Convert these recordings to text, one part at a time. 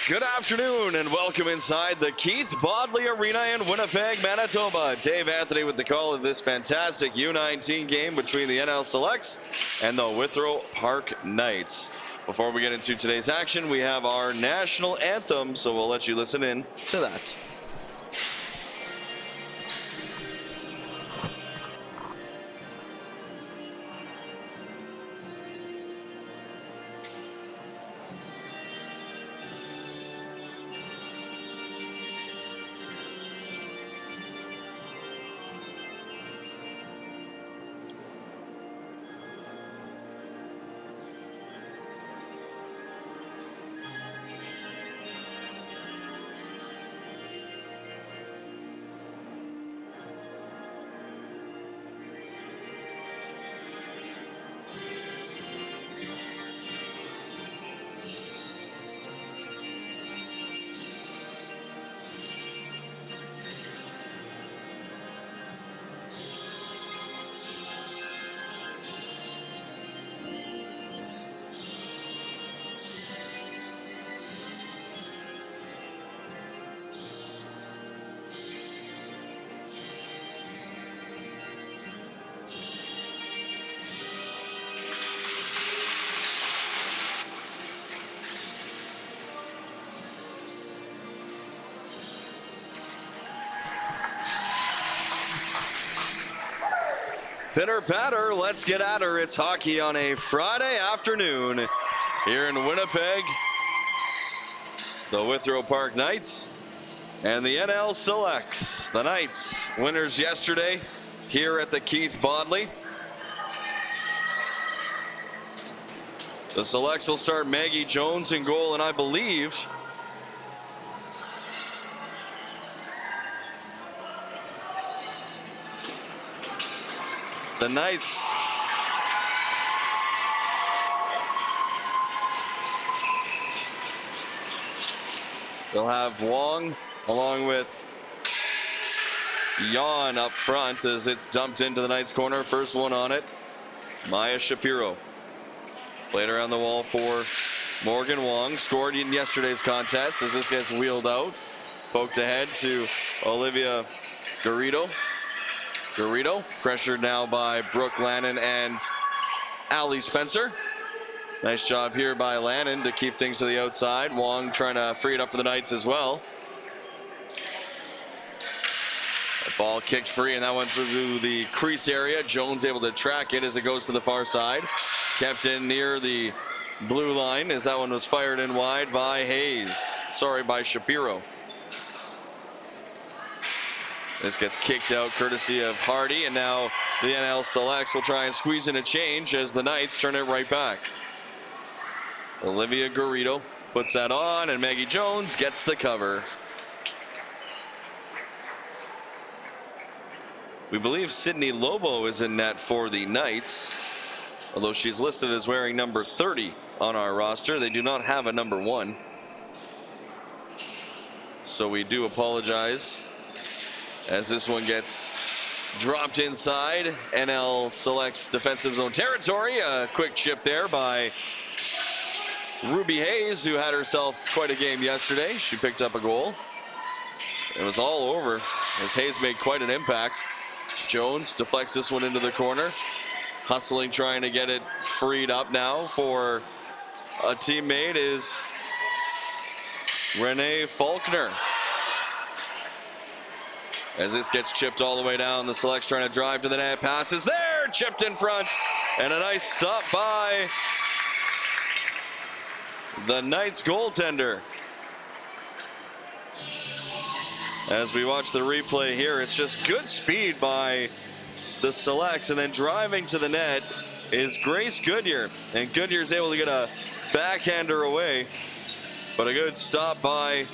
Good afternoon and welcome inside the Keith Bodley Arena in Winnipeg, Manitoba. Dave Anthony with the call of this fantastic U19 game between the NL Selects and the Withrow Park Knights. Before we get into today's action, we have our national anthem, so we'll let you listen in to that. Pitter patter, let's get at her. It's hockey on a Friday afternoon here in Winnipeg. The Withrow Park Knights and the NL Selects. The Knights, winners yesterday here at the Keith Bodley. The Selects will start Maggie Jones in goal, and I believe the Knights they'll have Wong along with Yan up front as it's dumped into the Knights corner. First one on it, Maya Shapiro. Played around the wall for Morgan Wong. Scored in yesterday's contest as this gets wheeled out. Poked ahead to Olivia Garrido. Garrido pressured now by Brooke Lannon and Allie Spencer. Nice job here by Lannon to keep things to the outside. Wong trying to free it up for the Knights as well. The ball kicked free, and that went through the crease area. Jones able to track it as it goes to the far side. Kept in near the blue line as that one was fired in wide by by Shapiro. This gets kicked out courtesy of Hardy, and now the NL Selects will try and squeeze in a change as the Knights turn it right back. Olivia Garrido puts that on, and Maggie Jones gets the cover. We believe Sydney Lobo is in net for the Knights, although she's listed as wearing number 30 on our roster. They do not have a number 1. So we do apologize as this one gets dropped inside NL Selects defensive zone territory. A quick chip there by Ruby Hayes, who had herself quite a game yesterday. She picked up a goal. It was all over as Hayes made quite an impact. Jones deflects this one into the corner. Hustling, trying to get it freed up now for a teammate is Renee Faulkner. As this gets chipped all the way down, the Selects trying to drive to the net. Pass is there, chipped in front, and a nice stop by the Knights goaltender. As we watch the replay here, it's just good speed by the Selects, and then driving to the net is Grace Goodyear, and Goodyear's able to get a backhander away, but a good stop by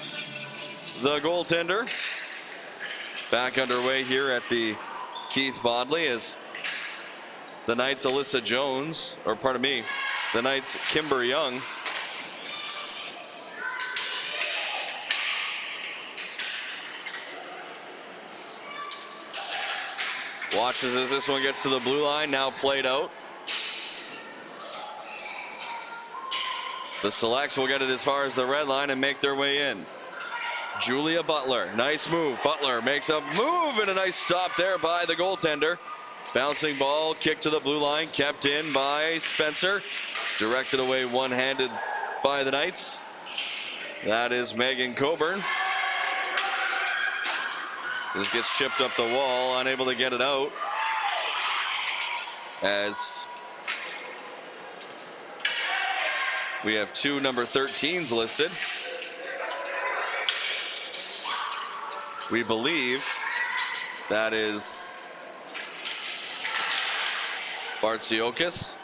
the goaltender. Back underway here at the Keith Bodley as the Knights Alyssa Jones, the Knights Kimber Young. Watches as this one gets to the blue line, now played out. The Selects will get it as far as the red line and make their way in. Julia Butler, nice move. Butler makes a move and a nice stop there by the goaltender. Bouncing ball, kick to the blue line, kept in by Spencer. Directed away one-handed by the Knights. That is Megan Coburn. This gets chipped up the wall, unable to get it out. As we have two number 13s listed. We believe that is Bartsiokas.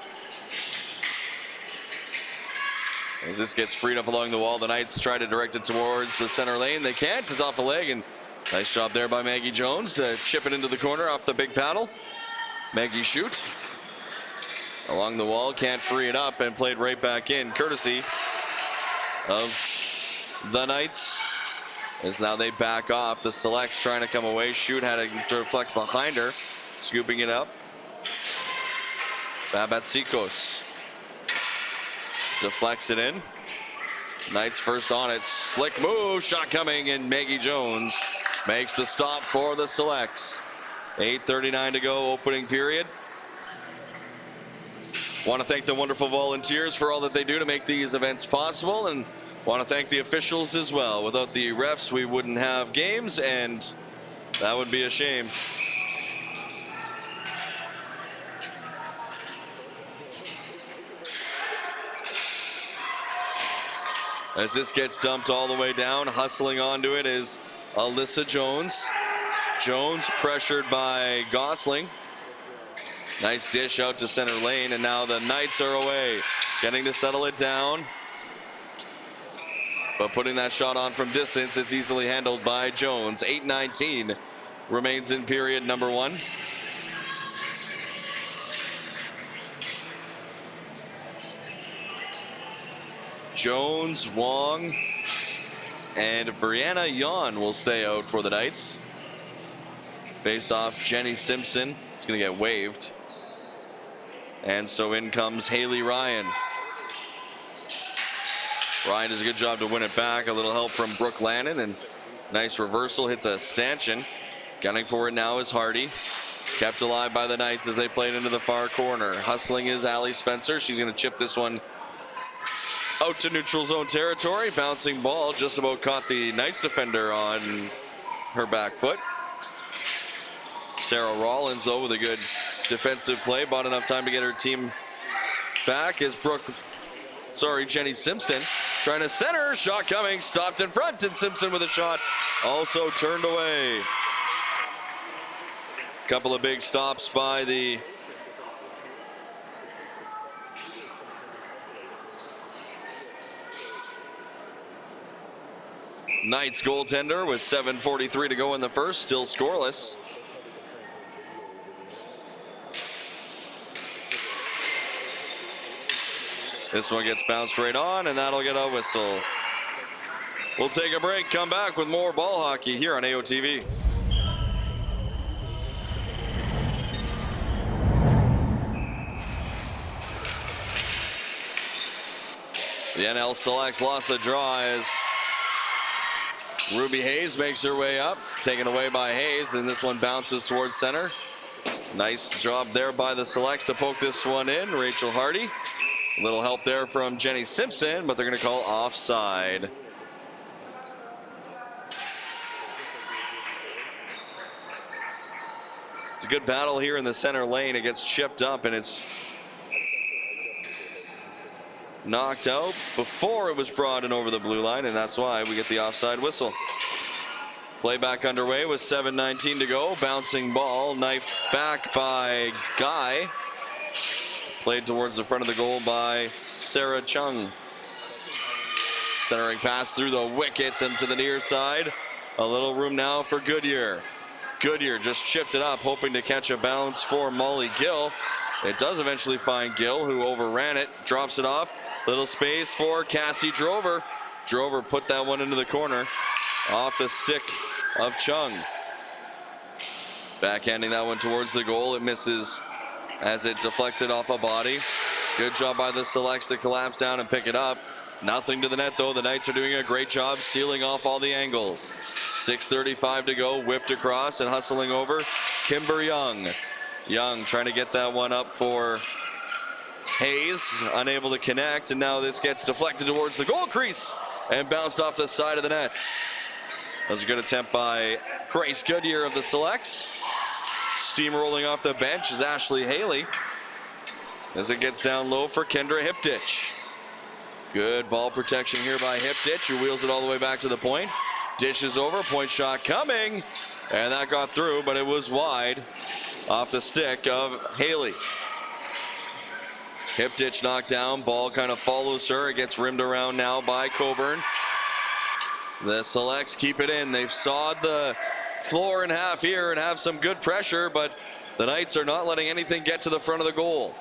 As this gets freed up along the wall, the Knights try to direct it towards the center lane. They can't. It's off the leg, and nice job there by Maggie Jones to chip it into the corner off the big paddle. Maggie shoot along the wall, can't free it up, and played right back in, courtesy of the Knights. As now they back off. The Selects trying to come away. Shoot had to reflect behind her, scooping it up. Babatsikos deflects it in. Knights first on it. Slick move. Shot coming, and Maggie Jones makes the stop for the Selects. 8:39 to go, opening period. Want to thank the wonderful volunteers for all that they do to make these events possible, and want to thank the officials as well. Without the refs, we wouldn't have games, and that would be a shame. As this gets dumped all the way down, hustling onto it is Alyssa Jones. Jones pressured by Gosling. Nice dish out to center lane, and now the Knights are away, getting to settle it down. But putting that shot on from distance, it's easily handled by Jones. 8:19 remains in period number one. Jones, Wong, and Brianna Yon will stay out for the Knights. Face off Jenny Simpson. It's going to get waived. And so in comes Haley Ryan. Ryan does a good job to win it back. A little help from Brooke Lannon, and nice reversal. Hits a stanchion. Gunning for it now is Hardy. Kept alive by the Knights as they played into the far corner. Hustling is Allie Spencer. She's going to chip this one out to neutral zone territory. Bouncing ball just about caught the Knights defender on her back foot. Sarah Rollins, though, with a good defensive play. Bought enough time to get her team back as Jenny Simpson trying to center. Shot coming. Stopped in front, and Simpson with a shot also turned away. Couple of big stops by the Knights goaltender with 7:43 to go in the first, still scoreless. This one gets bounced right on, and that'll get a whistle. We'll take a break, come back with more ball hockey here on AOTV. The NL Selects lost the draw as Ruby Hayes makes her way up, taken away by Hayes, and this one bounces towards center. Nice job there by the Selects to poke this one in. Rachel Hardy. A little help there from Jenny Simpson, but they're going to call offside. It's a good battle here in the center lane. It gets chipped up, and it's knocked out before it was brought in over the blue line, and that's why we get the offside whistle. Play back underway with 7:19 to go. Bouncing ball knifed back by Guy. Played towards the front of the goal by Sarah Chung. Centering pass through the wickets and to the near side. A little room now for Goodyear. Goodyear just chipped it up, hoping to catch a bounce for Molly Gill. It does eventually find Gill, who overran it, drops it off. Little space for Cassie Drover. Drover put that one into the corner off the stick of Chung. Backhanding that one towards the goal. It misses as it deflected off a body. Good job by the Selects to collapse down and pick it up. Nothing to the net, though. The Knights are doing a great job sealing off all the angles. 6:35 to go. Whipped across and hustling over. Kimber Young. Young trying to get that one up for Hayes. Unable to connect. And now this gets deflected towards the goal crease and bounced off the side of the net. That was a good attempt by Grace Goodyear of the Selects. Steamrolling off the bench is Ashley Haley as it gets down low for Kendra Hiptich. Good ball protection here by Hiptich, who wheels it all the way back to the point. Dishes over, point shot coming, and that got through, but it was wide off the stick of Haley. Hiptich knocked down, ball kind of follows her. It gets rimmed around now by Coburn. The Selects keep it in. They've sawed the floor in half here and have some good pressure, but the Knights are not letting anything get to the front of the goal.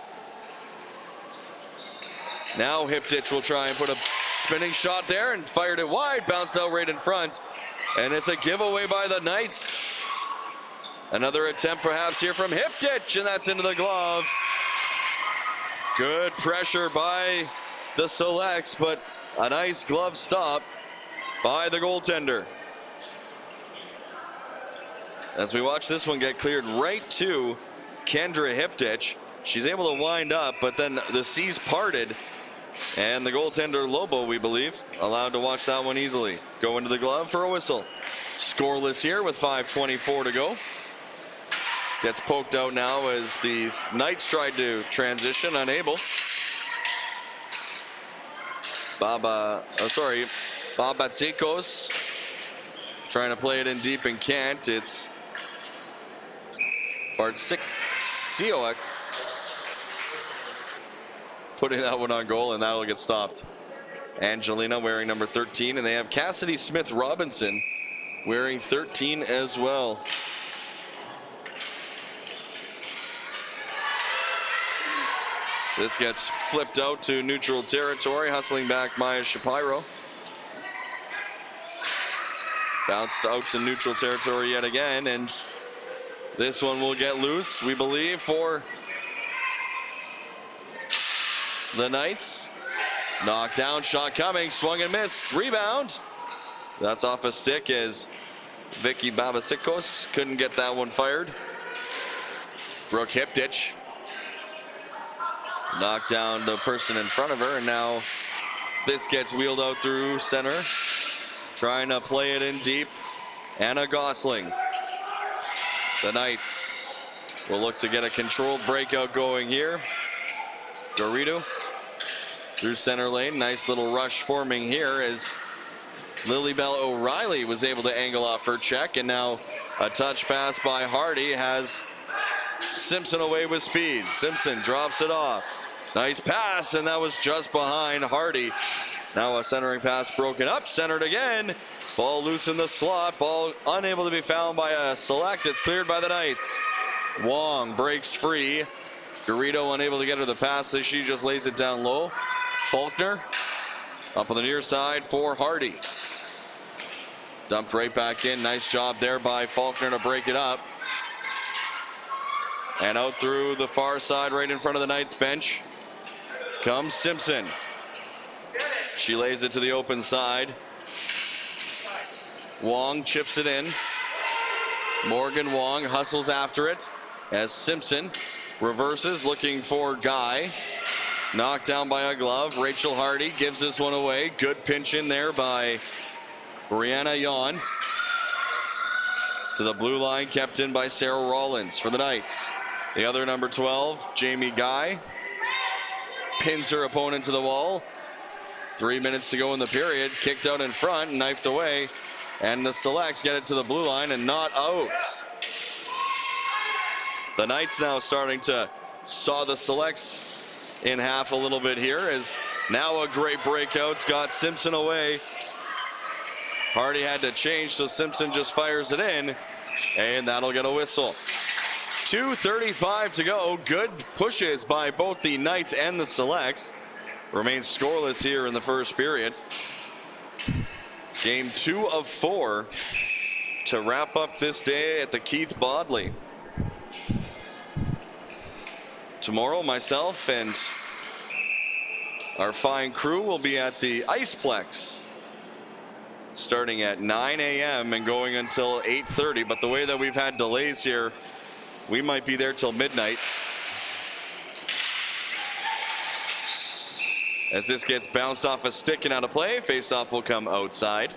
Now Hiptich will try and put a spinning shot there and fired it wide, bounced out right in front, and it's a giveaway by the Knights. Another attempt perhaps here from Hiptich, and that's into the glove. Good pressure by the Selects, but a nice glove stop by the goaltender. As we watch this one get cleared right to Kendra Hiptich, she's able to wind up, but then the seas parted, and the goaltender Lobo, we believe, allowed to watch that one easily. Go into the glove for a whistle. Scoreless here with 5:24 to go. Gets poked out now as the Knights tried to transition, unable. Bob Batsikos trying to play it in deep and can't. It's Bartsikosiak putting that one on goal, and that'll get stopped. Angelina wearing number 13, and they have Cassidy Smith Robinson wearing 13 as well. This gets flipped out to neutral territory, hustling back Maya Shapiro. Bounced out to neutral territory yet again, and this one will get loose, we believe, for the Knights. Knocked down, shot coming, swung and missed, rebound. That's off a stick as Vicky Babasikos couldn't get that one fired. Brooke Hiptich knocked down the person in front of her, and now this gets wheeled out through center. Trying to play it in deep. Anna Gosling. The Knights will look to get a controlled breakout going here. Garrido through center lane. Nice little rush forming here as Lilybell O'Reilly was able to angle off her check, and now a touch pass by Hardy has Simpson away with speed. Simpson drops it off. Nice pass, and that was just behind Hardy. Now a centering pass broken up, centered again. Ball loose in the slot. Ball unable to be found by a Select. It's cleared by the Knights. Wong breaks free. Garrido unable to get her the pass as she just lays it down low. Faulkner up on the near side for Hardy. Dumped right back in. Nice job there by Faulkner to break it up. And out through the far side right in front of the Knights bench comes Simpson. She lays it to the open side. Wong chips it in. Morgan Wong hustles after it as Simpson reverses looking for Guy. Knocked down by a glove. Rachel Hardy gives this one away. Good pinch in there by Brianna Yon. To the blue line, kept in by Sarah Rollins for the Knights. The other number 12, Jamie Guy, pins her opponent to the wall. 3 minutes to go in the period. Kicked out in front, knifed away, and the Selects get it to the blue line and not out. The Knights now starting to saw the Selects in half a little bit here, as now a great breakout's got Simpson away. Hardy had to change, so Simpson just fires it in, and that'll get a whistle. 2:35 to go. Good pushes by both the Knights and the Selects. Remains scoreless here in the first period. Game 2 of 4 to wrap up this day at the Keith Bodley. Tomorrow, myself and Our fine crew will be at the Iceplex starting at 9 a.m. and going until 8:30. But the way that we've had delays here, we might be there till midnight. As this gets bounced off a stick and out of play, faceoff will come outside.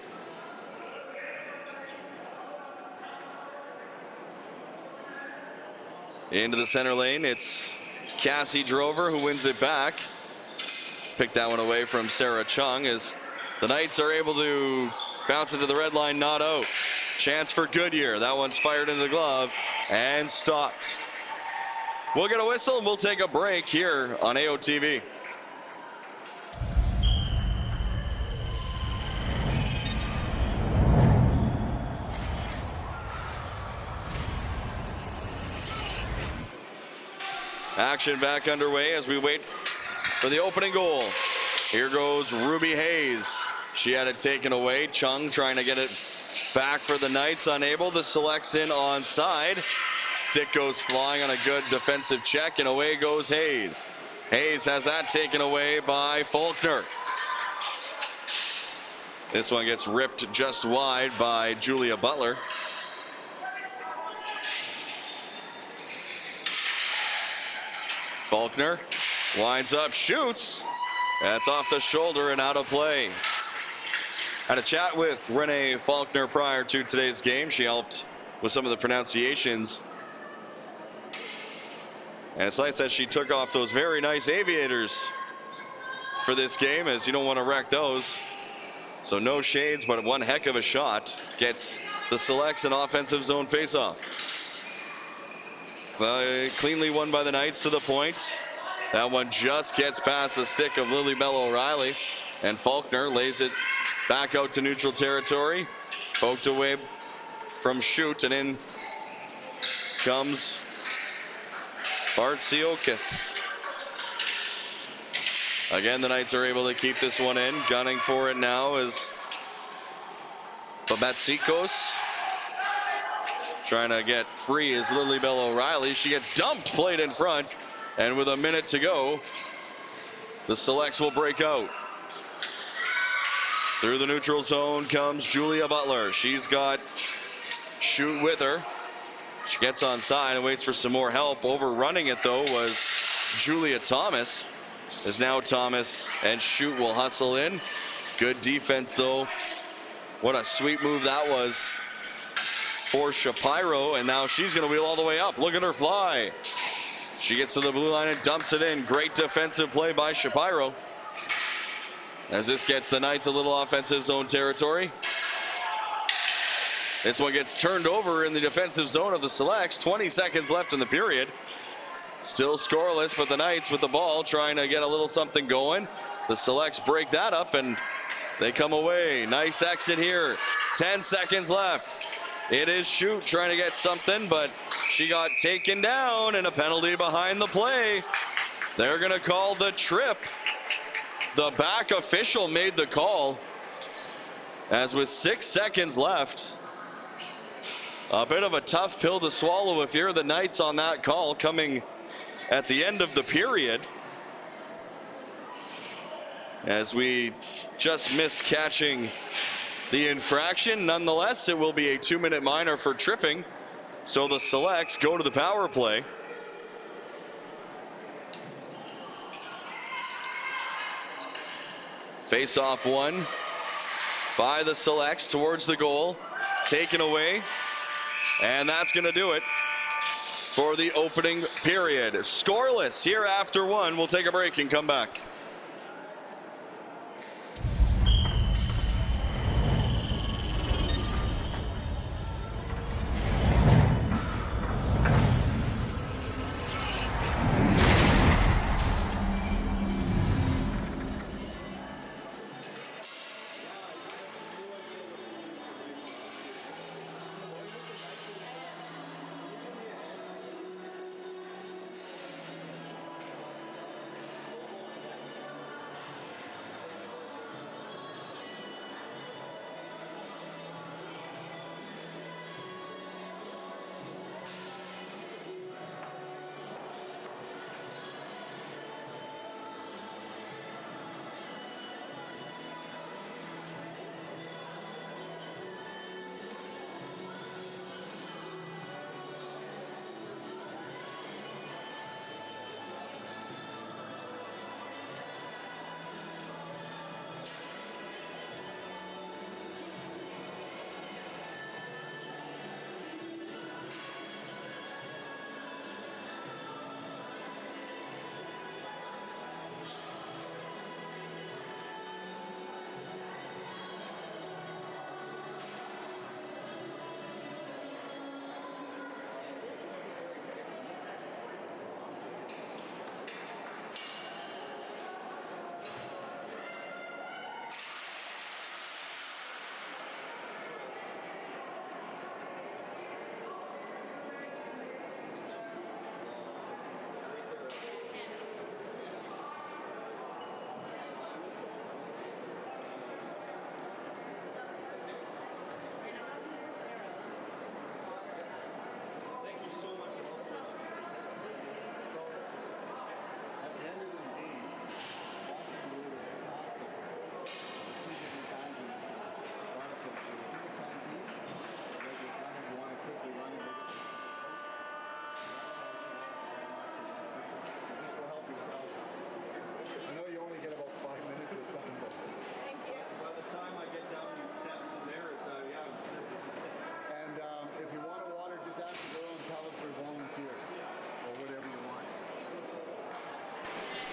Into the center lane, it's Cassie Drover who wins it back. Picked that one away from Sarah Chung as the Knights are able to bounce it to the red line, not out. Chance for Goodyear. That one's fired into the glove and stopped. We'll get a whistle and we'll take a break here on AOTV. Action back underway as we wait for the opening goal. Here goes Ruby Hayes. She had it taken away. Chung trying to get it back for the Knights, unable. The Selects in onside. Stick goes flying on a good defensive check, and away goes Hayes. Hayes has that taken away by Faulkner. This one gets ripped just wide by Julia Butler. Faulkner winds up, shoots. That's off the shoulder and out of play. Had a chat with Renee Faulkner prior to today's game. She helped with some of the pronunciations. And it's nice that she took off those very nice aviators for this game, as you don't want to wreck those. So no shades, but one heck of a shot gets the Selects an offensive zone faceoff. Cleanly won by the Knights to the point. That one just gets past the stick of Lily Bell O'Reilly, and Faulkner lays it back out to neutral territory. Poked away from Shoot, and in comes Bartsiokas. Again, the Knights are able to keep this one in. Gunning for it now is Babatsikos. Trying to get free is Lily Bell O'Reilly. She gets dumped, played in front, and with a minute to go, the Selects will break out. Through the neutral zone comes Julia Butler. She's got Shoot with her. She gets onside and waits for some more help. Overrunning it, though, was Julia Thomas. As now Thomas and Shoot will hustle in. Good defense, though. What a sweet move that was for Shapiro, and now she's going to wheel all the way up. Look at her fly. She gets to the blue line and dumps it in. Great defensive play by Shapiro. As this gets the Knights a little offensive zone territory. This one gets turned over in the defensive zone of the Selects. 20 seconds left in the period. Still scoreless, but the Knights with the ball trying to get a little something going. The Selects break that up and they come away. Nice exit here. 10 seconds left. It is Shoot trying to get something, but she got taken down, and a penalty behind the play. They're going to call the trip. The back official made the call. As with 6 seconds left, a bit of a tough pill to swallow if you're the Knights on that call coming at the end of the period. As we just missed catching the infraction. Nonetheless, it will be a 2-minute minor for tripping. So the Selects go to the power play. Face-off won by the Selects towards the goal. Taken away. And that's going to do it for the opening period. Scoreless here after one. We'll take a break and come back.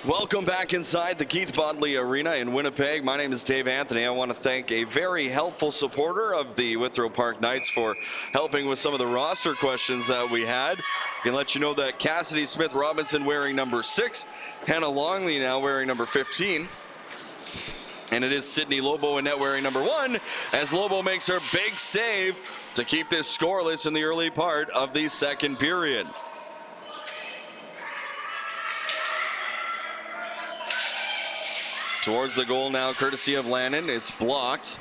Welcome back inside the Keith Bodley Arena in Winnipeg. My name is Dave Anthony. I want to thank a very helpful supporter of the Withrow Park Knights for helping with some of the roster questions that we had. I can let you know that Cassidy Smith Robinson wearing number 6, Hannah Longley now wearing number 15. And it is Sydney Lobo in net wearing number 1 as Lobo makes her big save to keep this scoreless in the early part of the second period. Towards the goal now, courtesy of Lannon. It's blocked.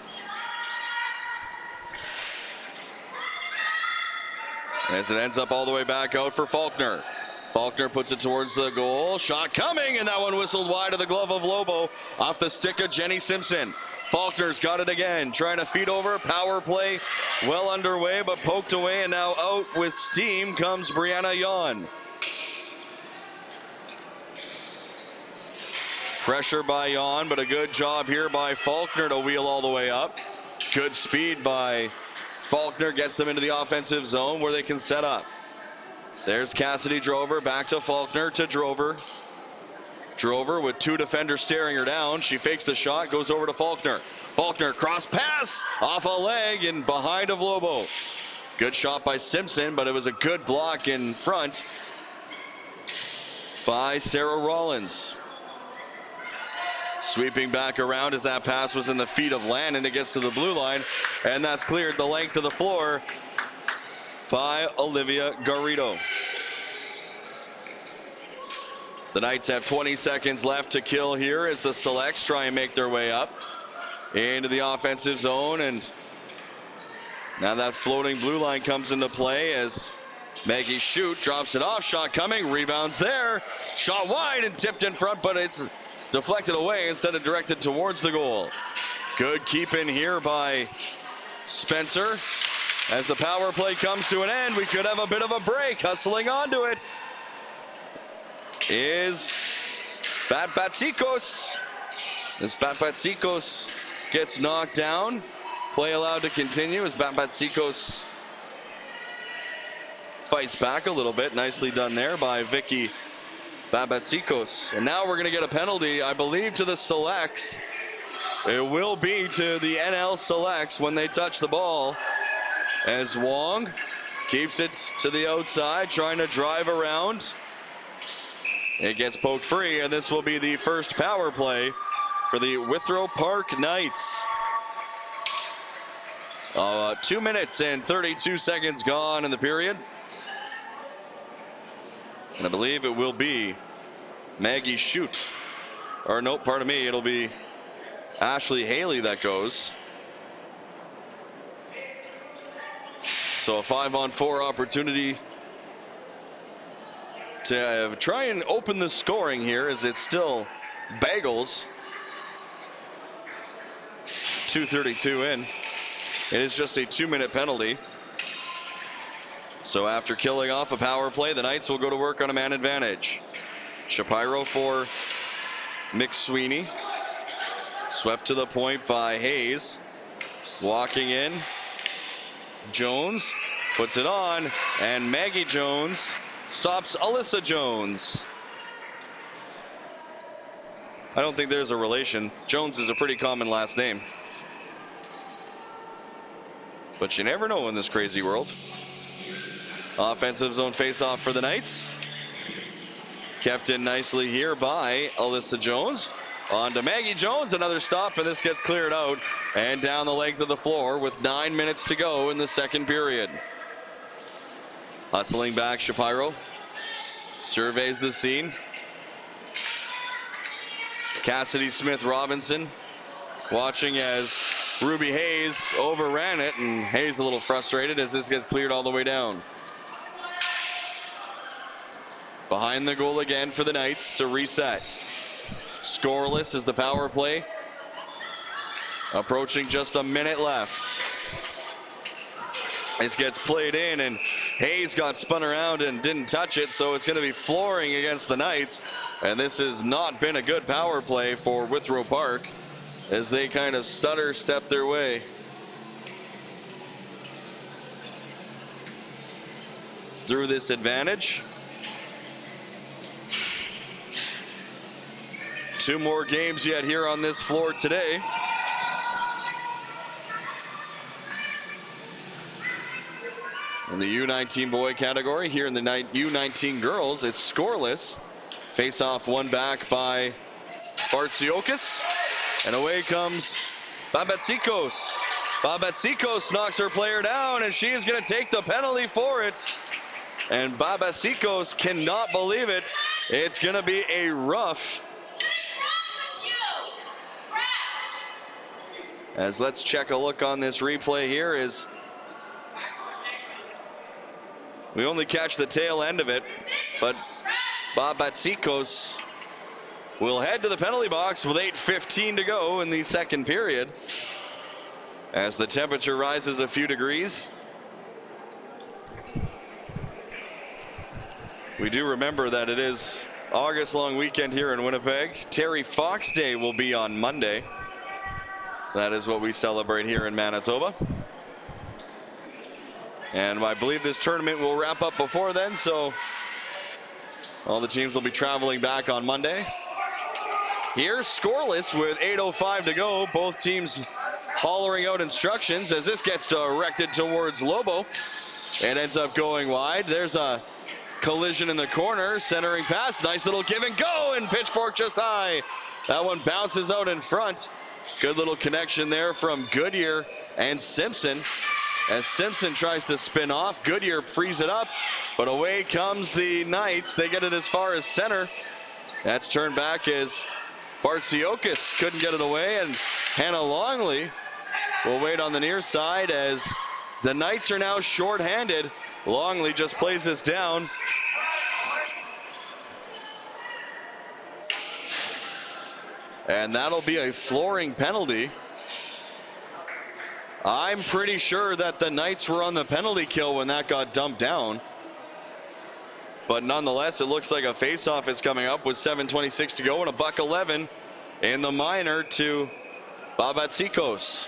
As it ends up all the way back out for Faulkner. Faulkner puts it towards the goal. Shot coming, and that one whistled wide of the glove of Lobo off the stick of Jenny Simpson. Faulkner's got it again, trying to feed over. Power play well underway, but poked away, and now out with steam comes Brianna Yon. Pressure by Yon, but a good job here by Faulkner to wheel all the way up. Good speed by Faulkner gets them into the offensive zone where they can set up. There's Cassidy Drover, back to Faulkner to Drover. Drover with 2 defenders staring her down. She fakes the shot, goes over to Faulkner. Faulkner cross pass off a leg and behind of Lobo. Good shot by Simpson, but it was a good block in front by Sarah Rollins. Sweeping back around as that pass was in the feet of Lannon. It gets to the blue line, and that's cleared the length of the floor by Olivia Garrido. The Knights have 20 seconds left to kill here as the Selects try and make their way up into the offensive zone. And now that floating blue line comes into play as Maggie Shute drops it off. Shot coming, rebounds there. Shot wide and tipped in front, but it's deflected away instead of directed towards the goal. Good keep in here by Spencer. As the power play comes to an end, we could have a bit of a break. Hustling onto it is Batbatsikos. As Batbatsikos gets knocked down, play allowed to continue as Batbatsikos fights back a little bit. Nicely done there by Vicky Batbatsikos. And now we're going to get a penalty, I believe, to the Selects. It will be to the NL Selects when they touch the ball. As Wong keeps it to the outside, trying to drive around. It gets poked free, and this will be the first power play for the Withrow Park Knights. 2 minutes and 32 seconds gone in the period. And I believe it will be Maggie Shute. Or no, pardon me, it'll be Ashley Haley that goes. So a 5-on-4 opportunity to try and open the scoring here as it's still Bagels. 2:32 in. It is just a 2-minute penalty. So after killing off a power play, the Knights will go to work on a man advantage. Shapiro for McSweeney. Swept to the point by Hayes. Walking in. Jones puts it on, and Maggie Jones stops Alyssa Jones. I don't think there's a relation. Jones is a pretty common last name. But you never know in this crazy world. Offensive zone face-off for the Knights. Kept in nicely here by Alyssa Jones. On to Maggie Jones, another stop, and this gets cleared out and down the length of the floor with 9 minutes to go in the second period. Hustling back, Shapiro surveys the scene. Cassidy Smith Robinson watching as Ruby Hayes overran it, and Hayes a little frustrated as this gets cleared all the way down. Behind the goal again for the Knights to reset. Scoreless is the power play. Approaching just a minute left. This gets played in, and Hayes got spun around and didn't touch it, so it's going to be flooring against the Knights. And this has not been a good power play for Withrow Park as they kind of stutter step their way through this advantage. 2 more games yet here on this floor today. In the U19 boy category, here in the U19 girls, it's scoreless. Face off one back by Bartsiokas. And away comes Babetsikos. Babetsikos knocks her player down, and she is going to take the penalty for it. And Babetsikos cannot believe it. It's going to be a rough. As let's check a look on this replay here is we only catch the tail end of it, but Babetsikos will head to the penalty box with 8:15 to go in the second period. As the temperature rises a few degrees. We do remember that it is August long weekend here in Winnipeg. Terry Fox Day will be on Monday. That is what we celebrate here in Manitoba. And I believe this tournament will wrap up before then, so all the teams will be traveling back on Monday. Here, scoreless with 8:05 to go. Both teams hollering out instructions as this gets directed towards Lobo. It ends up going wide. There's a collision in the corner. Centering pass. Nice little give and go, and Pitchfork just high. That one bounces out in front. Good little connection there from Goodyear and Simpson. As Simpson tries to spin off, Goodyear frees it up, but away comes the Knights. They get it as far as center. That's turned back as Bartsiokas couldn't get it away, and Hannah Longley will wait on the near side as the Knights are now shorthanded. Longley just plays this down. And that'll be a flooring penalty. I'm pretty sure that the Knights were on the penalty kill when that got dumped down. But nonetheless, it looks like a face-off is coming up with 7:26 to go and a $1.11 in the minor to Babetsikos.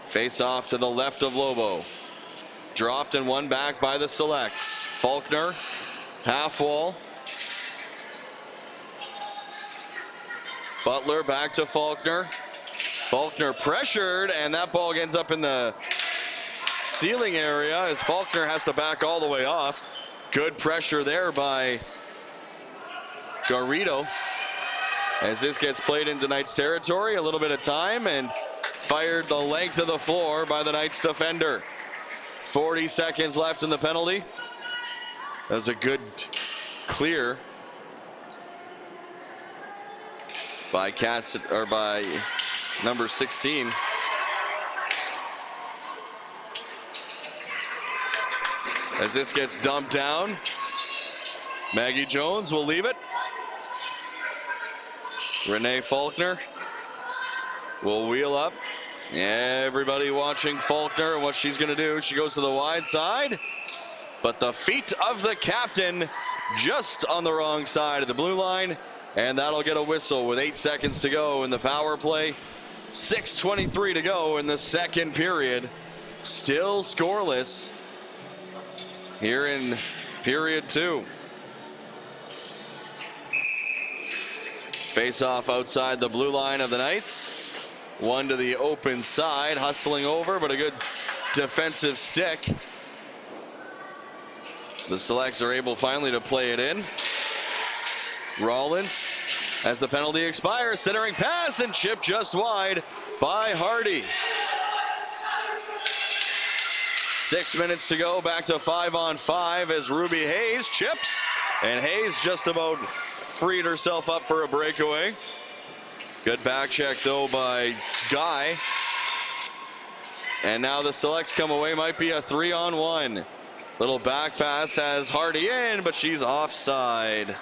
Face-off to the left of Lobo. Dropped and won back by the Selects. Faulkner, half wall. Butler back to Faulkner. Faulkner pressured, and that ball ends up in the ceiling area as Faulkner has to back all the way off. Good pressure there by Garrido as this gets played into Knights territory. A little bit of time and fired the length of the floor by the Knights defender. 40 seconds left in the penalty. That was a good clear by by number 16. As this gets dumped down, Maggie Jones will leave it. Renee Faulkner will wheel up. Everybody watching Faulkner and what she's going to do. She goes to the wide side, but the feet of the captain just on the wrong side of the blue line, and that'll get a whistle with 8 seconds to go in the power play. 6:23 to go in the second period. Still scoreless here in period 2. Face off outside the blue line of the Knights. One to the open side, hustling over, but a good defensive stick. The Selects are able finally to play it in. Rollins, as the penalty expires, centering pass and chip just wide by Hardy. 6 minutes to go, back to 5-on-5 as Ruby Hayes chips, and Hayes just about freed herself up for a breakaway. Good back check though by Guy. And now the Selects come away, might be a 3-on-1. Little back pass has Hardy in, but she's offside.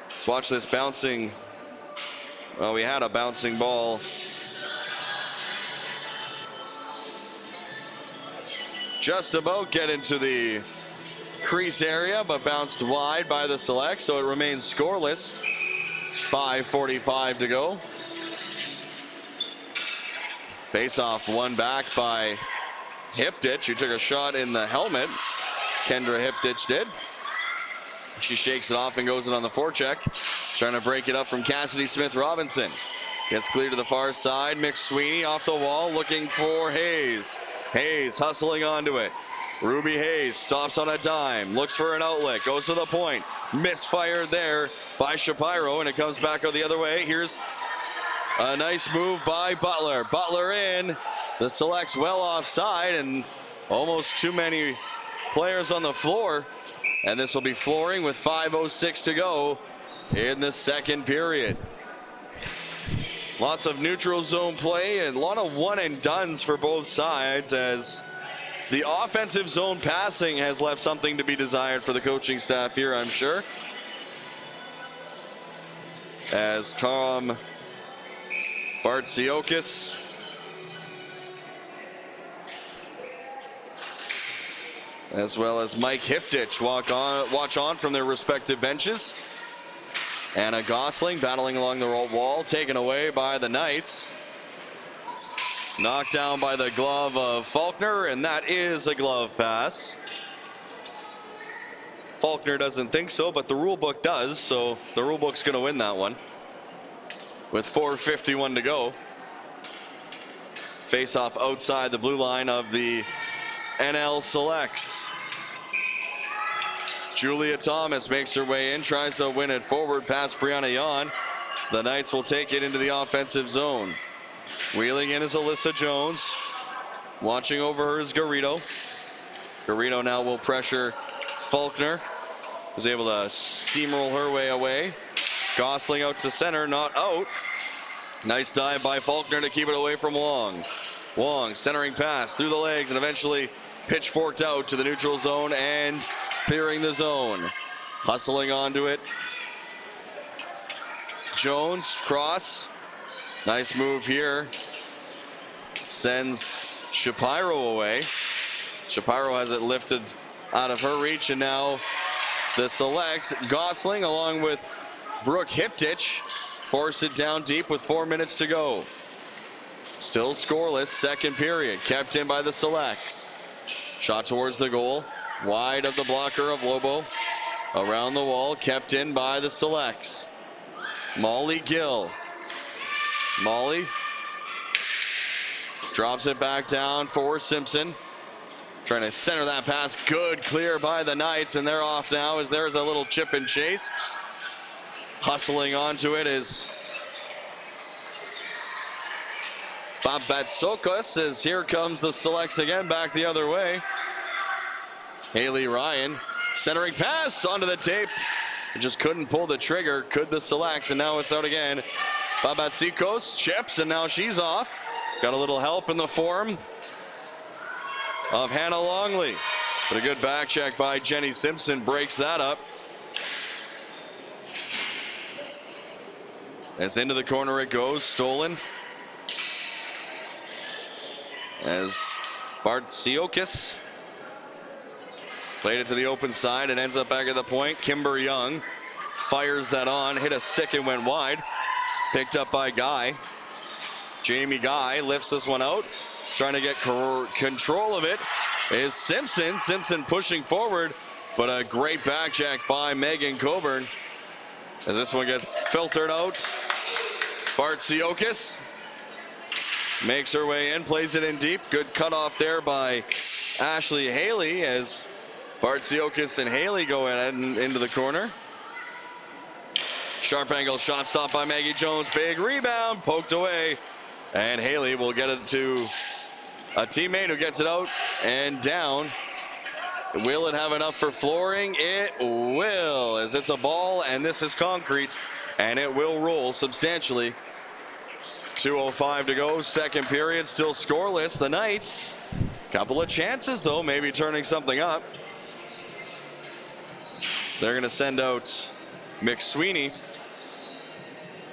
Let's watch this bouncing. Well, we had a bouncing ball. Just about get into the crease area, but bounced wide by the Select, so it remains scoreless. 5:45 to go. Face off one back by Hiptich, who took a shot in the helmet. Kendra Hiptich did. She shakes it off and goes in on the forecheck. Trying to break it up from Cassidy Smith-Robinson. Gets clear to the far side. McSweeney off the wall looking for Hayes. Hayes hustling onto it. Ruby Hayes stops on a dime. Looks for an outlet. Goes to the point. Misfired there by Shapiro, and it comes back out the other way. Here's a nice move by Butler. Butler in. The Selects well offside, and almost too many players on the floor. And this will be flooring with 5:06 to go in the second period. Lots of neutral zone play and a lot of one and dones for both sides, as the offensive zone passing has left something to be desired for the coaching staff here, I'm sure. As Tom Bartsiokis as well as Mike Hiptich watch on from their respective benches. Anna Gosling battling along the wall, taken away by the Knights. Knocked down by the glove of Faulkner, and that is a glove pass. Faulkner doesn't think so, but the rule book does, so the rule book's going to win that one. With 4:51 to go. Face off outside the blue line of the NL Selects. Julia Thomas makes her way in, tries to win it forward past Brianna Yan. The Knights will take it into the offensive zone. Wheeling in is Alyssa Jones. Watching over her is Garrido. Garrido now will pressure Faulkner. Was able to steamroll her way away. Gosling out to center, not out. Nice dive by Faulkner to keep it away from Wong. Wong centering pass through the legs and eventually pitchforked out to the neutral zone and clearing the zone. Hustling onto it. Jones, cross. Nice move here. Sends Shapiro away. Shapiro has it lifted out of her reach, and now the Selects, Gosling along with Brooke Hiptich, force it down deep with 4 minutes to go. Still scoreless, second period, kept in by the Selects. Shot towards the goal, wide of the blocker of Lobo. Around the wall, kept in by the Selects. Molly Gill. Molly drops it back down for Simpson. Trying to center that pass. Good clear by the Knights, and they're off now as there's a little chip and chase. Hustling onto it is Babatsokos, as here comes the Selects again back the other way. Haley Ryan centering pass onto the tape. Just couldn't pull the trigger. Could the Selects, and now it's out again. Babatsokos chips, and now she's off. Got a little help in the form of Hannah Longley. But a good back check by Jenny Simpson breaks that up. As into the corner it goes, stolen. As Bartsiokis played it to the open side and ends up back at the point. Kimber Young fires that on, hit a stick and went wide. Picked up by Guy. Jamie Guy lifts this one out. Trying to get control of it is Simpson. Simpson pushing forward, but a great back check by Megan Coburn. As this one gets filtered out. Bartsiokis makes her way in, plays it in deep. Good cutoff there by Ashley Haley as Bartsiokis and Haley go in into the corner. Sharp angle shot stopped by Maggie Jones. Big rebound, poked away. And Haley will get it to a teammate who gets it out and down. Will it have enough for flooring? It will, as it's a ball and this is concrete, and it will roll substantially. 2:05 to go, second period, still scoreless. The Knights, couple of chances though, maybe turning something up. They're going to send out McSweeney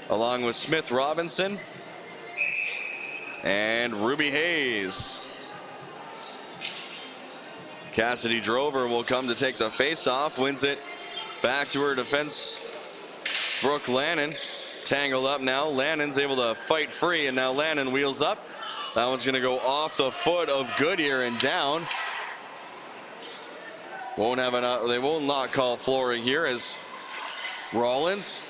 along with Smith Robinson and Ruby Hayes. Cassidy Drover will come to take the face-off, wins it back to her defense. Brooke Lannon tangled up now. Lannon's able to fight free, and now Lannon wheels up. That one's going to go off the foot of Goodyear and down. They will not call flooring here as Rollins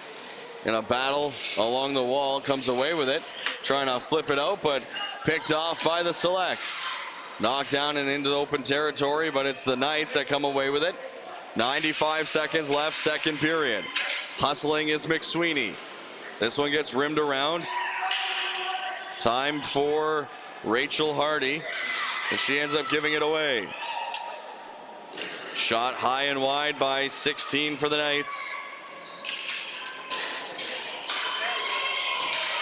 in a battle along the wall comes away with it, trying to flip it out, but picked off by the Selects. Knocked down and into open territory, but it's the Knights that come away with it. 95 seconds left, second period. Hustling is McSweeney. This one gets rimmed around. Time for Rachel Hardy, and she ends up giving it away. Shot high and wide by 16 for the Knights.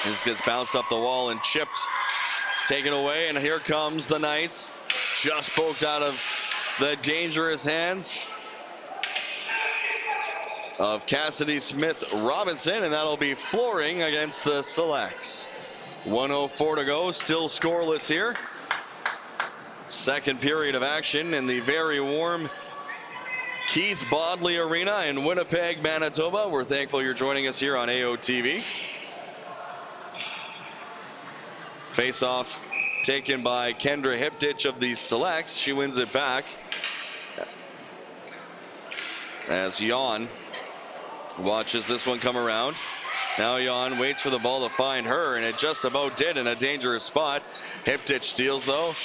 This gets bounced up the wall and chipped. Taken away, and here comes the Knights. Just poked out of the dangerous hands of Cassidy Smith Robinson, and that'll be flooring against the Selects. 1:04 to go, still scoreless here. Second period of action in the very warm Keith Bodley Arena in Winnipeg, Manitoba. We're thankful you're joining us here on AOTV. Face-off taken by Kendra Hiptich of the Selects. She wins it back as Jan watches this one come around. Now Jan waits for the ball to find her, and it just about did in a dangerous spot. Hiptich steals though,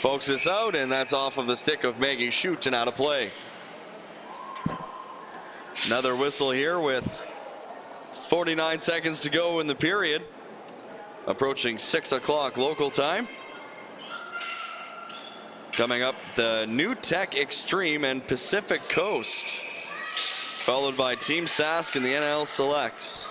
pokes this out, and that's off of the stick of Maggie Schutz and out of play. Another whistle here with 49 seconds to go in the period. Approaching 6 o'clock local time. Coming up, the New Tech Extreme and Pacific Coast, followed by Team Sask and the NL Selects.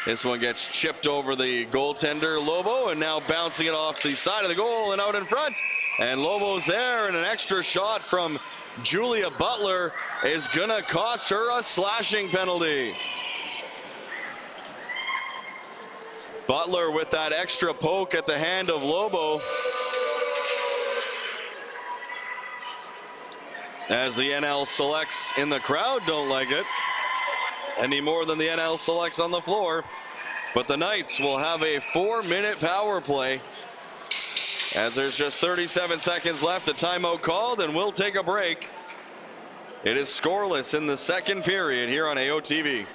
This one gets chipped over the goaltender Lobo, and now bouncing it off the side of the goal and out in front. And Lobo's there, and an extra shot from Julia Butler is gonna cost her a slashing penalty. Butler with that extra poke at the hand of Lobo, as the NL Selects in the crowd don't like it any more than the NL Selects on the floor. But the Knights will have a 4-minute power play as there's just 37 seconds left. A timeout called, and we'll take a break. It is scoreless in the second period here on AOTV.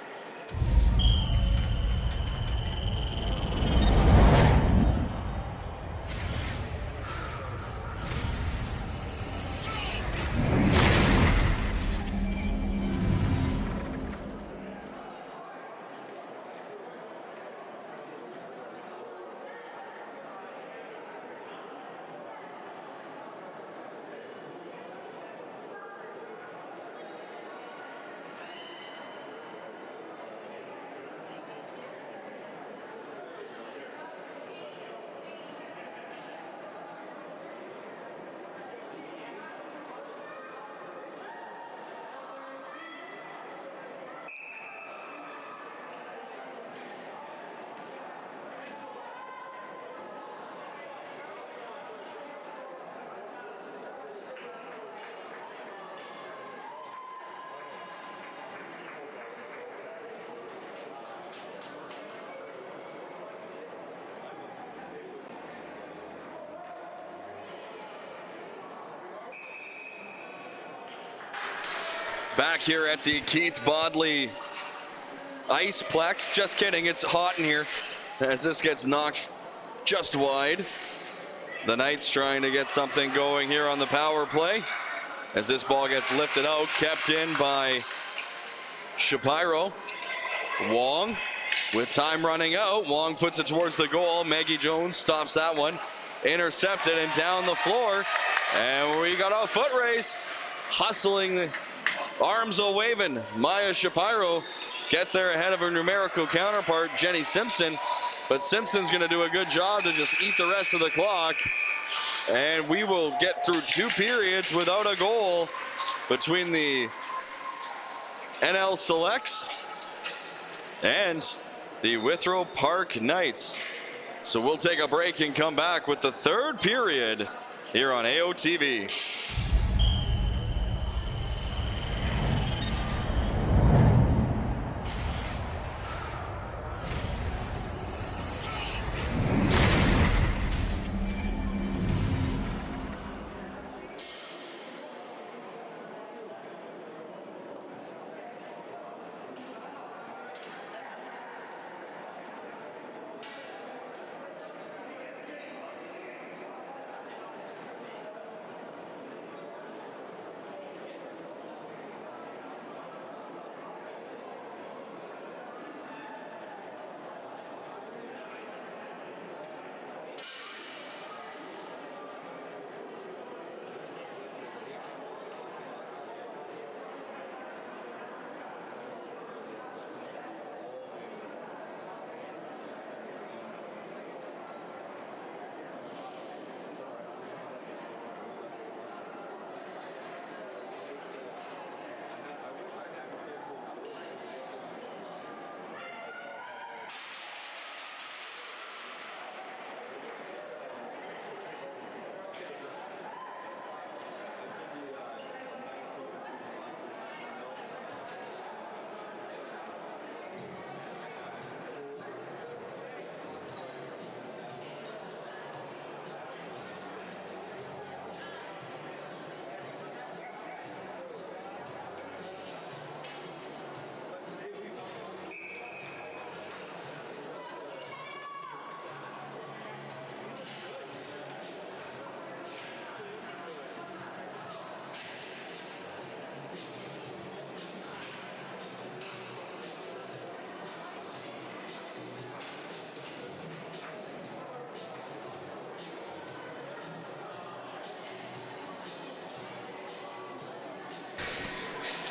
Back here at the Keith Bodley Iceplex. Just kidding, it's hot in here as this gets knocked just wide. The Knights trying to get something going here on the power play as this ball gets lifted out, kept in by Shapiro. Wong with time running out. Wong puts it towards the goal. Maggie Jones stops that one. Intercepted and down the floor. And we got a foot race. Hustling, arms a waving. Maya Shapiro gets there ahead of her numerical counterpart, Jenny Simpson. But Simpson's going to do a good job to just eat the rest of the clock. And we will get through 2 periods without a goal between the NL Selects and the Withrow Park Knights. So we'll take a break and come back with the 3rd period here on AOTV.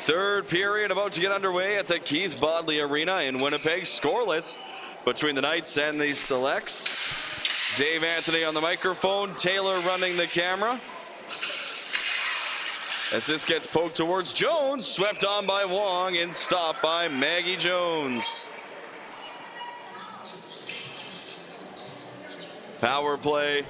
Third period about to get underway at the Keith Bodley Arena in Winnipeg. Scoreless between the Knights and the Selects. Dave Anthony on the microphone. Taylor running the camera. As this gets poked towards Jones. Swept on by Wong and stopped by Maggie Jones. Power play.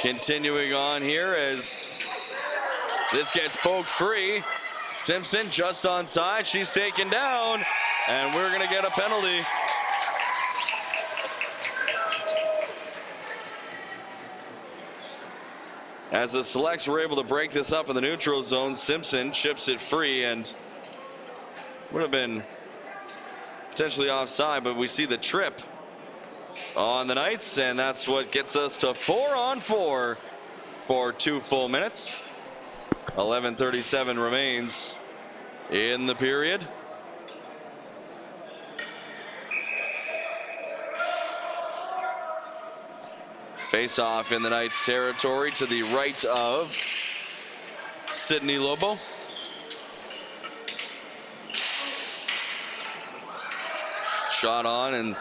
Continuing on here as this gets poked free. Simpson just onside. She's taken down, and we're going to get a penalty. As the Selects were able to break this up in the neutral zone, Simpson chips it free and would have been potentially offside, but we see the trip on the Knights, and that's what gets us to 4-on-4 for 2 full minutes. 11:37 remains in the period. Face off in the Knights territory to the right of Sydney Lobo. Shot on and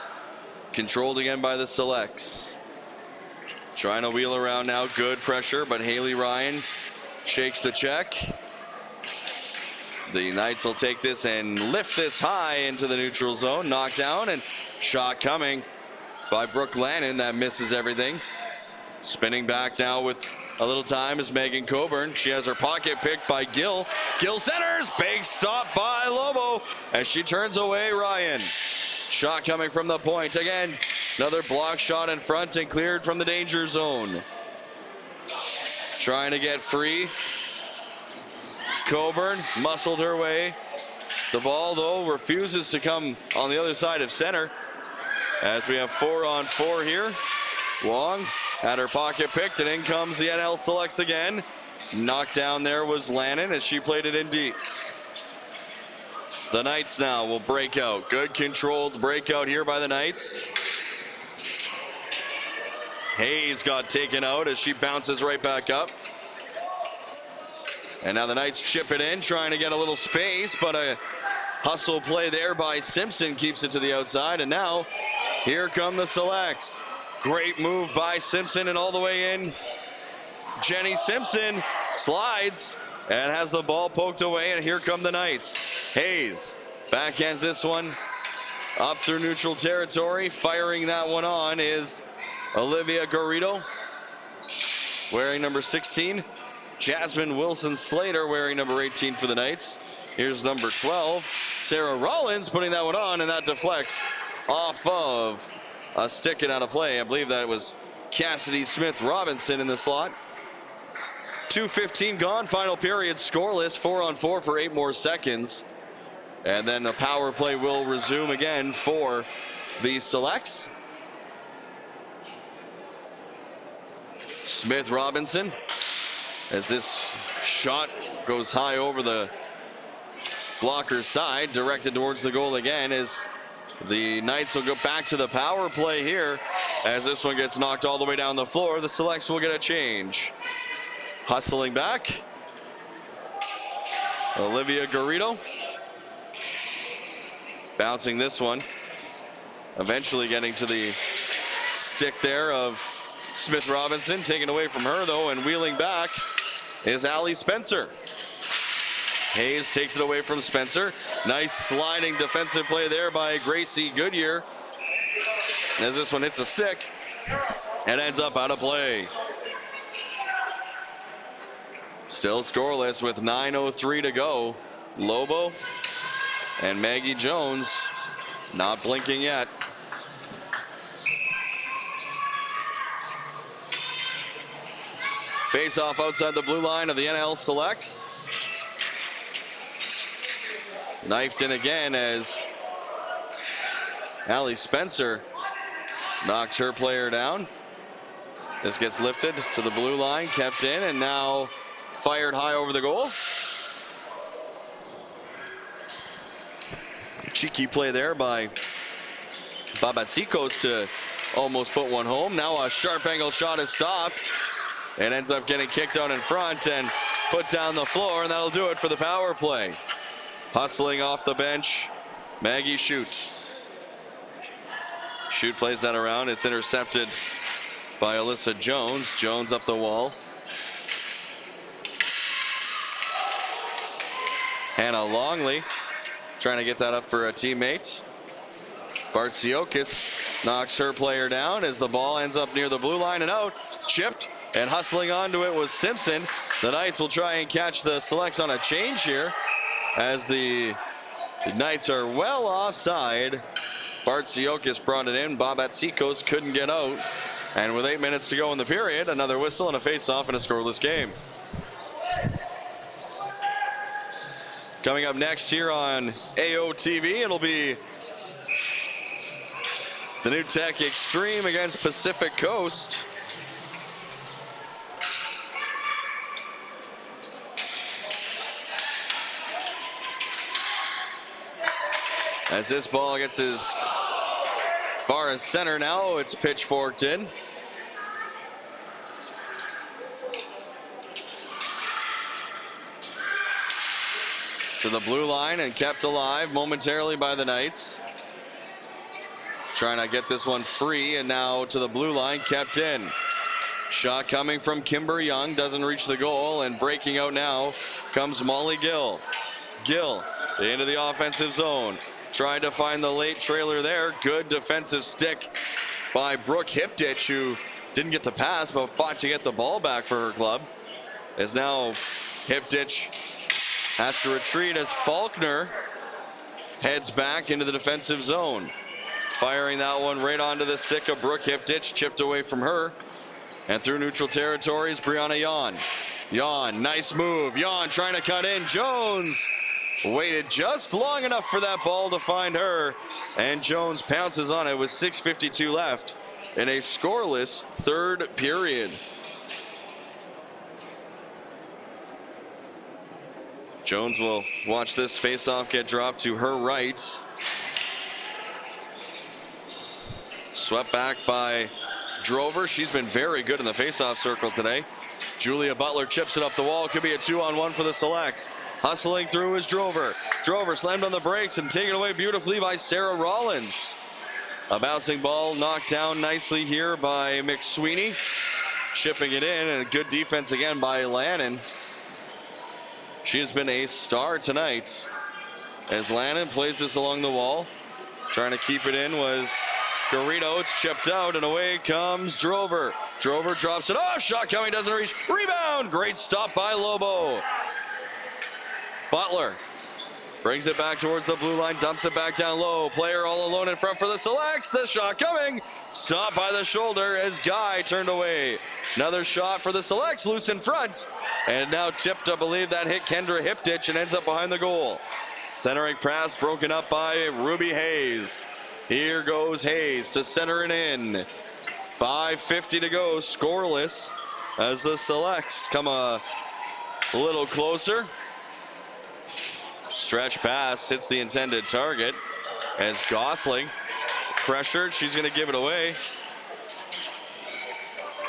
controlled again by the Selects. Trying to wheel around now. Good pressure, but Haley Ryan shakes the check. The Knights will take this and lift this high into the neutral zone. Knocked down, and shot coming by Brooke Lannon. That misses everything. Spinning back now with a little time is Megan Coburn. She has her pocket picked by Gill. Gill centers. Big stop by Lobo as she turns away Ryan. Shot coming from the point. Again, another block shot in front and cleared from the danger zone. Trying to get free. Coburn muscled her way. The ball, though, refuses to come on the other side of center. As we have 4-on-4 here. Wong had her pocket picked, and in comes the NL Selects again. Knocked down there was Lannon as she played it in deep. The Knights now will break out. Good controlled breakout here by the Knights. Hayes got taken out as she bounces right back up. And now the Knights chip it in, trying to get a little space, but a hustle play there by Simpson keeps it to the outside. And now here come the Selects. Great move by Simpson and all the way in. Jenny Simpson slides and has the ball poked away, and here come the Knights. Hayes backhands this one up through neutral territory. Firing that one on is Olivia Garrido, wearing number 16. Jasmine Wilson Slater wearing number 18 for the Knights. Here's number 12, Sarah Rollins, putting that one on, and that deflects off of a stick and out of play. I believe that was Cassidy Smith Robinson in the slot. 2:15 gone, final period, scoreless, 4-on-4 for 8 more seconds. And then the power play will resume again for the Selects. Smith Robinson, as this shot goes high over the blocker's side, directed towards the goal again, as the Knights will go back to the power play here. As this one gets knocked all the way down the floor, the Selects will get a change. Hustling back, Olivia Garrido. Bouncing this one. Eventually getting to the stick there of Smith Robinson. Taken away from her, though, and wheeling back is Allie Spencer. Hayes takes it away from Spencer. Nice sliding defensive play there by Gracie Goodyear. As this one hits a stick and ends up out of play. Still scoreless with 9:03 to go. Lobo and Maggie Jones not blinking yet. Face off outside the blue line of the NL Selects. Knifed in again as Allie Spencer knocks her player down. This gets lifted to the blue line, kept in, and now fired high over the goal. Cheeky play there by Babatsikos to almost put one home. Now a sharp angle shot is stopped and ends up getting kicked out in front and put down the floor, and that'll do it for the power play. Hustling off the bench, Maggie Shute. Shute plays that around. It's intercepted by Alyssa Jones. Jones up the wall. Hannah Longley trying to get that up for a teammate. Bartsiokis knocks her player down as the ball ends up near the blue line and out. Chipped, and hustling onto it was Simpson. The Knights will try and catch the Selects on a change here as the Knights are well offside. Bartsiokis brought it in. Babatsikos couldn't get out. And with 8 minutes to go in the period, another whistle and a face-off in a scoreless game. Coming up next here on AOTV, it'll be the New Tech Extreme against Pacific Coast. As this ball gets as far as center now, it's pitchforked in. To the blue line and kept alive momentarily by the Knights. Trying to get this one free, and now to the blue line, kept in. Shot coming from Kimber Young, doesn't reach the goal, and breaking out now comes Molly Gill. Gill into the offensive zone. Trying to find the late trailer there. Good defensive stick by Brooke Hiptich, who didn't get the pass but fought to get the ball back for her club. As now Hiptich has to retreat as Faulkner heads back into the defensive zone. Firing that one right onto the stick of Brooke Hiptich, chipped away from her. And through neutral territory is Brianna Yon. Yon, nice move. Yon trying to cut in. Jones waited just long enough for that ball to find her, and Jones pounces on it with 6:52 left in a scoreless third period. Jones will watch this faceoff get dropped to her right. Swept back by Drover. She's been very good in the faceoff circle today. Julia Butler chips it up the wall. Could be a 2-on-1 for the Selects. Hustling through is Drover. Drover slammed on the brakes and taken away beautifully by Sarah Rollins. A bouncing ball knocked down nicely here by McSweeney. Chipping it in, and good defense again by Lannon. She has been a star tonight as Lannon plays this along the wall. Trying to keep it in was Garrido. It's chipped out, and away comes Drover. Drover drops it off. Shot coming, doesn't reach. Rebound. Great stop by Lobo. Butler brings it back towards the blue line, dumps it back down low. Player all alone in front for the Selects. The shot coming. Stopped by the shoulder as Guy turned away. Another shot for the Selects, loose in front. And now tipped, I believe that hit Kendra Hiptich and ends up behind the goal. Centering pass broken up by Ruby Hayes. Here goes Hayes to center it in. 5:50 to go, scoreless as the Selects come a little closer. Stretch pass hits the intended target as Gosling pressured. She's going to give it away.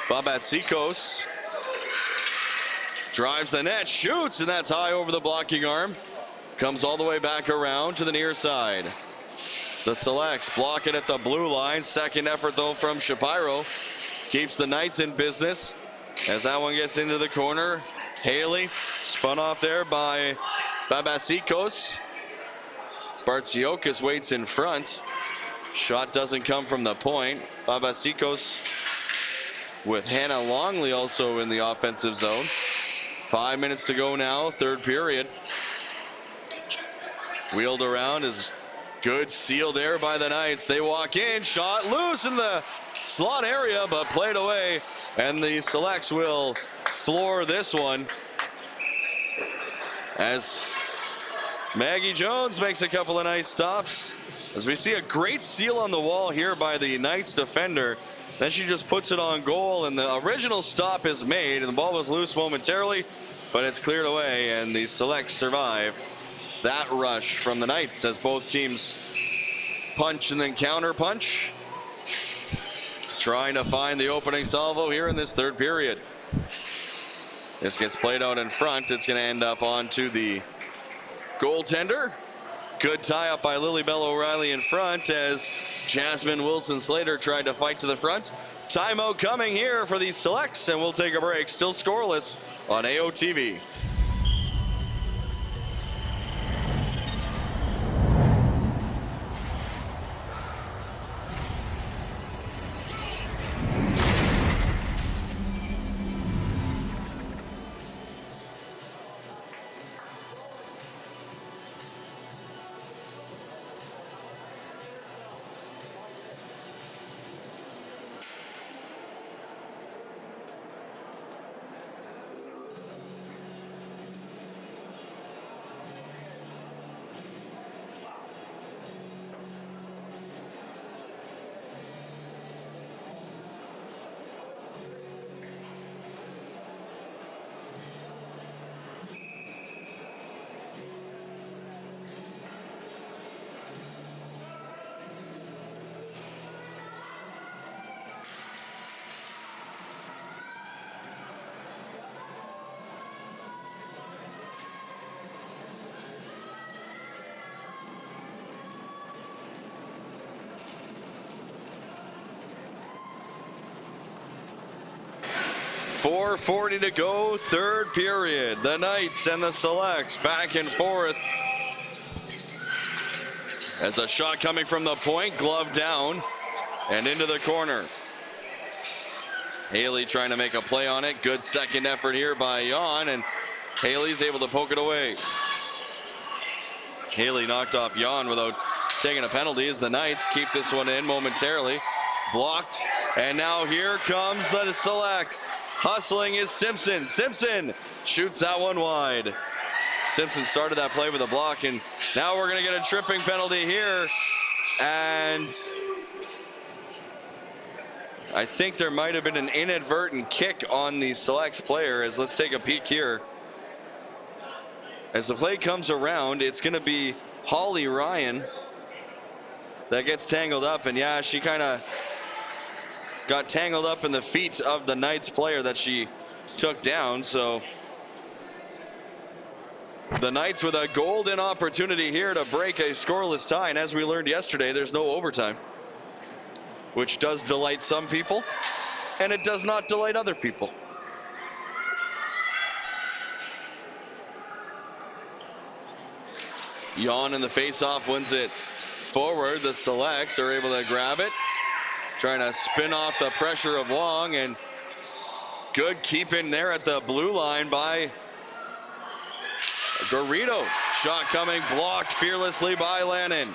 Babatsikos drives the net, shoots, and that's high over the blocking arm. Comes all the way back around to the near side. The Selects block it at the blue line. Second effort, though, from Shapiro. Keeps the Knights in business as that one gets into the corner. Haley spun off there by Babatsikos. Bartsiokis waits in front. Shot doesn't come from the point. Babatsikos with Hannah Longley also in the offensive zone. 5 minutes to go now, third period. Wheeled around is good seal there by the Knights. They walk in, shot loose in the slot area, but played away. And the Selects will floor this one as Maggie Jones makes a couple of nice stops. As we see a great seal on the wall here by the Knights defender. Then she just puts it on goal, and the original stop is made, and the ball was loose momentarily, but it's cleared away, and the Selects survive that rush from the Knights as both teams punch and then counter punch. Trying to find the opening salvo here in this third period. This gets played out in front. It's going to end up onto the goaltender. Good tie up by Lily-Bell O'Reilly in front as Jasmine Wilson-Slater tried to fight to the front. Timeout coming here for the Selects, and we'll take a break. Still scoreless on AOTV. .440 to go, third period. The Knights and the Selects back and forth. As a shot coming from the point, glove down and into the corner. Haley trying to make a play on it. Good second effort here by Jan, and Haley's able to poke it away. Haley knocked off Jan without taking a penalty as the Knights keep this one in momentarily. Blocked, and now here comes the Selects. Hustling is Simpson. Simpson shoots that one wide. Simpson started that play with a block, and now we're going to get a tripping penalty here. And I think there might have been an inadvertent kick on the Selects player. As let's take a peek here. As the play comes around, it's going to be Holly Ryan that gets tangled up, and yeah, she kind of got tangled up in the feet of the Knights player that she took down. So the Knights with a golden opportunity here to break a scoreless tie. And as we learned yesterday, there's no overtime, which does delight some people, and it does not delight other people. Jan in the faceoff wins it forward. The Selects are able to grab it, trying to spin off the pressure of Wong, and good keeping there at the blue line by Garrido. Shot coming, blocked fearlessly by Lannon.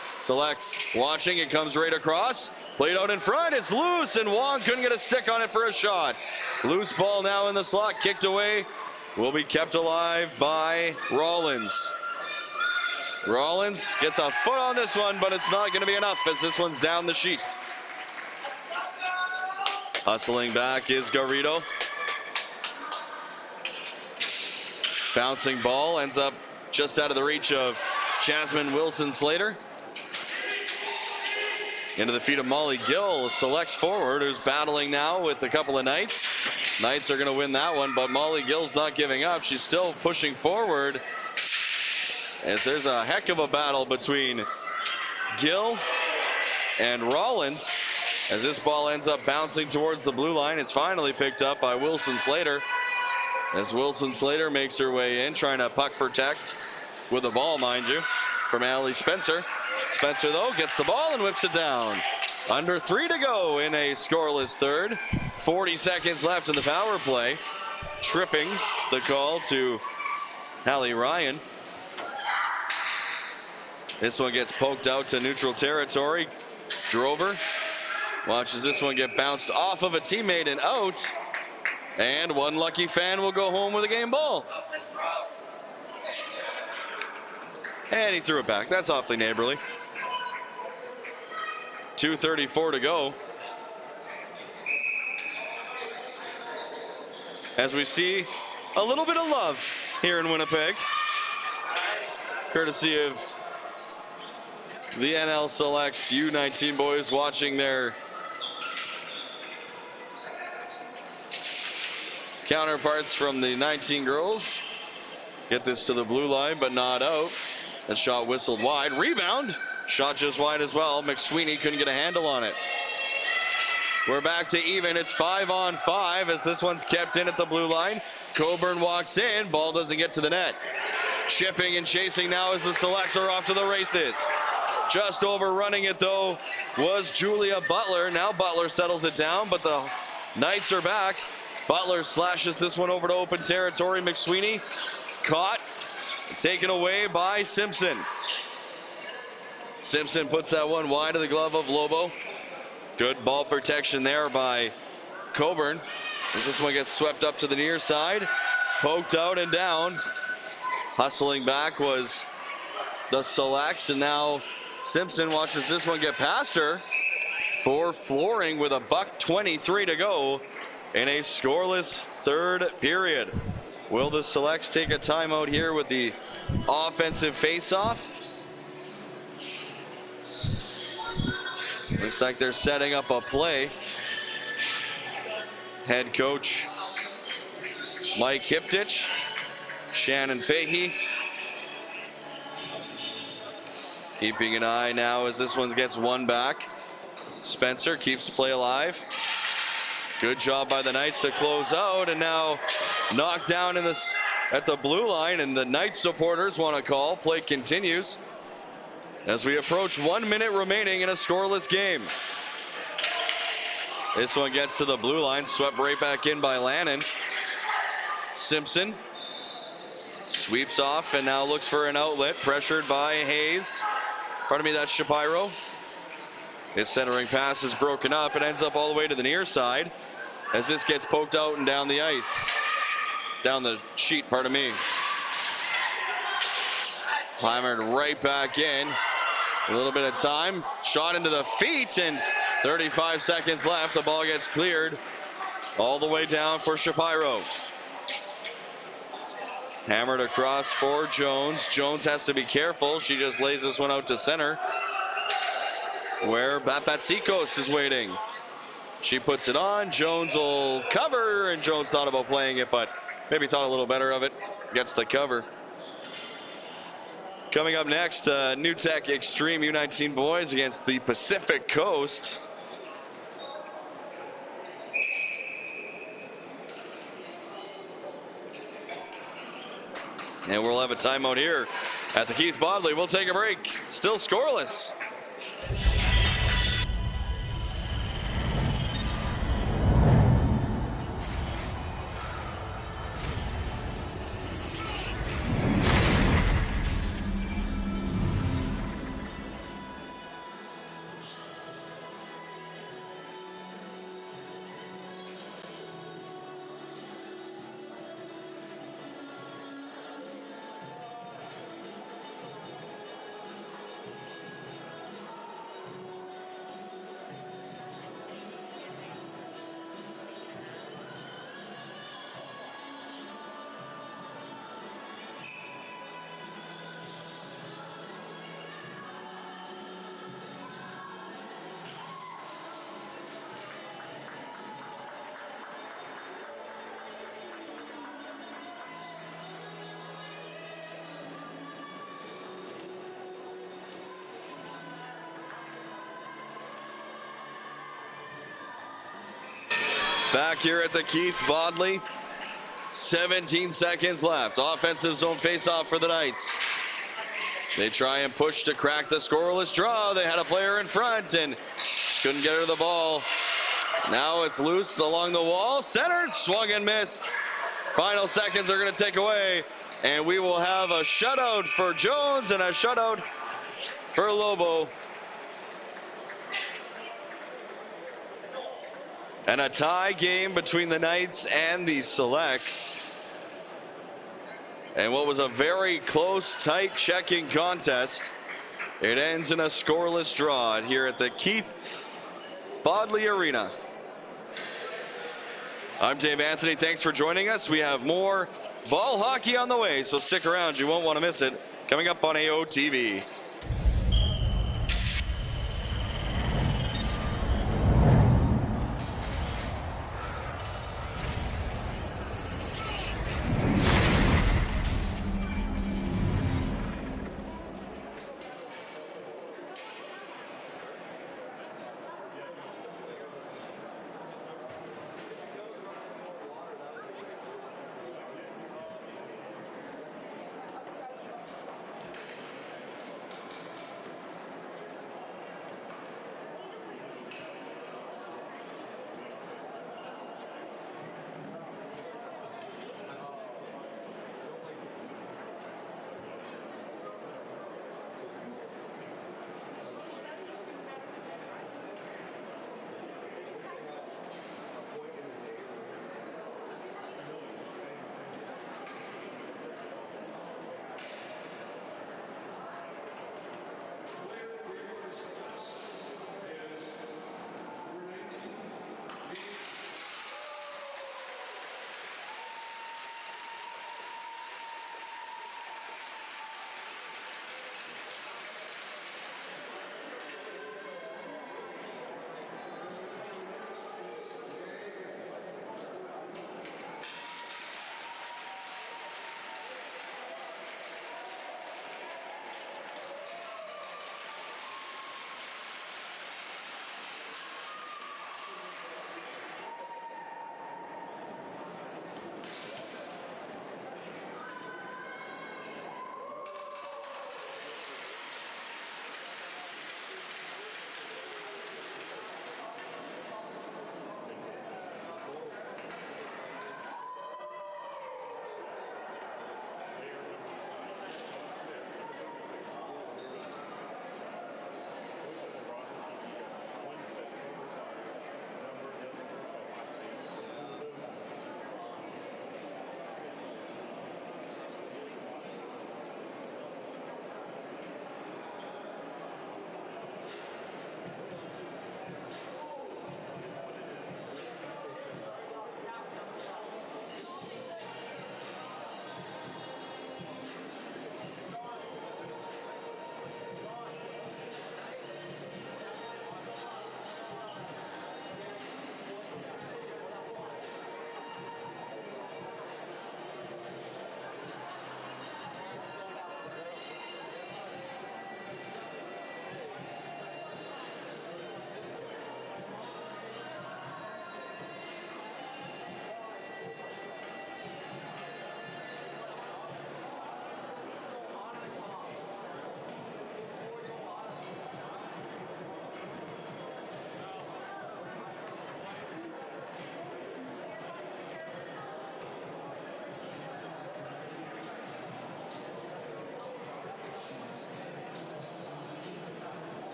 Selects watching, it comes right across, played out in front, it's loose, and Wong couldn't get a stick on it for a shot. Loose ball now in the slot, kicked away, will be kept alive by Rollins. Rollins gets a foot on this one, but it's not going to be enough as this one's down the sheet. Hustling back is Garrido. Bouncing ball ends up just out of the reach of Jasmine Wilson-Slater. Into the feet of Molly Gill, Selects forward, who's battling now with a couple of Knights. Knights are going to win that one, but Molly Gill's not giving up. She's still pushing forward, as there's a heck of a battle between Gill and Rollins. As this ball ends up bouncing towards the blue line, it's finally picked up by Wilson-Slater. As Wilson-Slater makes her way in, trying to puck protect with the ball, mind you, from Allie Spencer. Spencer, though, gets the ball and whips it down. Under 3 to go in a scoreless third. 40 seconds left in the power play. Tripping the call to Hallie Ryan. This one gets poked out to neutral territory. Drover watches this one get bounced off of a teammate and out. And one lucky fan will go home with a game ball. And he threw it back. That's awfully neighborly. 2:34 to go. As we see a little bit of love here in Winnipeg, courtesy of the NL Select U19 boys watching their counterparts from the 19 girls get this to the blue line, but not out. That shot whistled wide. Rebound. Shot just wide as well. McSweeney couldn't get a handle on it. We're back to even. It's 5-on-5 as this one's kept in at the blue line. Coburn walks in. Ball doesn't get to the net. Chipping and chasing now as the Selects are off to the races. Just overrunning it, though, was Julia Butler. Now Butler settles it down, but the Knights are back. Butler slashes this one over to open territory. McSweeney caught, taken away by Simpson. Simpson puts that one wide of the glove of Lobo. Good ball protection there by Coburn. As this one gets swept up to the near side, poked out and down. Hustling back was the Selects, and now Simpson watches this one get past her for flooring with $1:23 to go in a scoreless third period. Will the Selects take a timeout here with the offensive faceoff? Looks like they're setting up a play. Head coach Mike Hiptich, Shannon Fahey keeping an eye now as this one gets one back. Spencer keeps play alive. Good job by the Knights to close out, and now knocked down in this at the blue line, and the Knights supporters want to call. Play continues as we approach 1 minute remaining in a scoreless game. This one gets to the blue line, swept right back in by Lannon. Simpson sweeps off and now looks for an outlet, pressured by Hayes. Pardon me, that's Shapiro. His centering pass is broken up. It ends up all the way to the near side as this gets poked out and down the ice. Down the sheet, pardon me. Clambered right back in. A little bit of time. Shot into the feet, and 35 seconds left. The ball gets cleared all the way down for Shapiro. Hammered across for Jones. Jones has to be careful. She just lays this one out to center, where Bapatsikos is waiting. She puts it on. Jones will cover, and Jones thought about playing it, but maybe thought a little better of it. Gets the cover. Coming up next, New Tech Extreme U19 boys against the Pacific Coast. And we'll have a timeout here at the Keith Bodley. We'll take a break. Still scoreless. Back here at the Keith Bodley. 17 seconds left. Offensive zone faceoff for the Knights. They try and push to crack the scoreless draw. They had a player in front and just couldn't get her the ball. Now it's loose along the wall. Centered, swung and missed. Final seconds are going to take away. And we will have a shutout for Jones and a shutout for Lobo. And a tie game between the Knights and the Selects. And what was a very close, tight checking contest, it ends in a scoreless draw here at the Keith Bodley Arena. I'm Dave Anthony. Thanks for joining us. We have more ball hockey on the way, so stick around. You won't want to miss it. Coming up on AOTV.